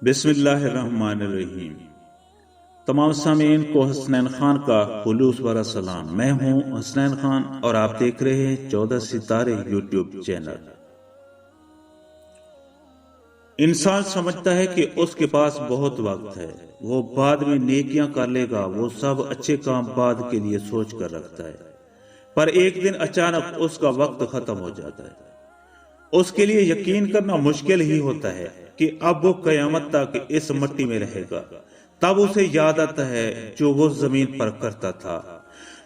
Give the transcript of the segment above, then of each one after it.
بسم اللہ الرحمن الرحیم۔ تمام سامعین کو حسنین خان کا خلوص بھرا سلام۔ میں ہوں حسنین خان اور آپ دیکھ رہے ہیں 14 ستارے یوٹیوب چینل۔ انسان سمجھتا ہے کہ اس کے پاس بہت وقت ہے، وہ بعد میں نیکیاں کر لے گا، وہ سب اچھے کام بعد کے لیے سوچ کر رکھتا ہے، پر ایک دن اچانک اس کا وقت ختم ہو جاتا ہے۔ اس کے لیے یقین کرنا مشکل ہی ہوتا ہے کہ اب وہ قیامت تک اس مٹی میں رہے گا۔ تب اسے یاد آتا ہے جو وہ زمین پر کرتا تھا۔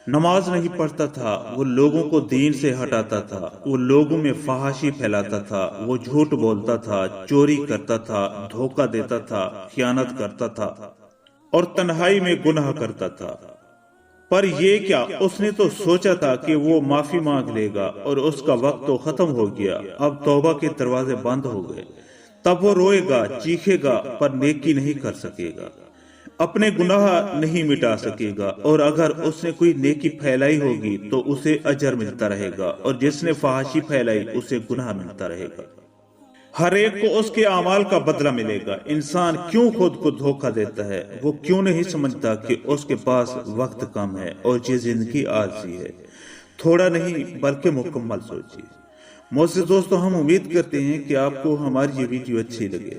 نماز نہیں پڑھتا تھا، وہ لوگوں کو دین سے ہٹاتا تھا، وہ لوگوں میں فحاشی پھیلاتا تھا، وہ جھوٹ بولتا تھا، چوری کرتا تھا، دھوکہ دیتا تھا، خیانت کرتا تھا اور تنہائی میں گناہ کرتا تھا۔ پر یہ کیا، اس نے تو سوچا تھا کہ وہ معافی مانگ لے گا اور اس کا وقت تو ختم ہو گیا، اب توبہ کے دروازے بند ہو گئے۔ تب وہ روئے گا، چیخے گا، پر نیکی نہیں کر سکے گا، اپنے گناہ نہیں مٹا سکے گا، اور اگر اس نے کوئی نیکی پھیلائی ہوگی تو اسے اجر ملتا رہے گا، اور جس نے فحاشی پھیلائی اسے گناہ ملتا رہے گا۔ ہر ایک کو اس کے اعمال کا بدلہ ملے گا۔ انسان کیوں خود کو دھوکہ دیتا ہے؟ وہ کیوں نہیں سمجھتا کہ اس کے پاس وقت کم ہے اور یہ زندگی عارضی ہے؟ تھوڑا نہیں بلکہ مکمل سوچیے۔ معزز دوستو، ہم امید کرتے ہیں کہ آپ کو ہماری یہ ویڈیو اچھی لگے۔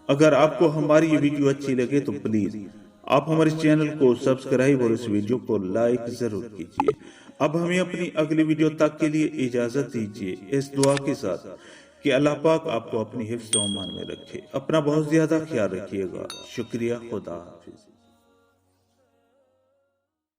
اگر آپ کو ہماری یہ ویڈیو اچھی لگے تو پلیز آپ ہمارے چینل کو سبسکرائب اور اس ویڈیو کو لائک ضرور کیجیے۔ اب ہمیں اپنی اگلی ویڈیو تک کے لیے اجازت دیجیے، اس دعا کے ساتھ کہ اللہ پاک آپ کو اپنی حفظ و امان میں رکھے۔ اپنا بہت زیادہ خیال رکھیے گا۔ شکریہ، خدا حافظ۔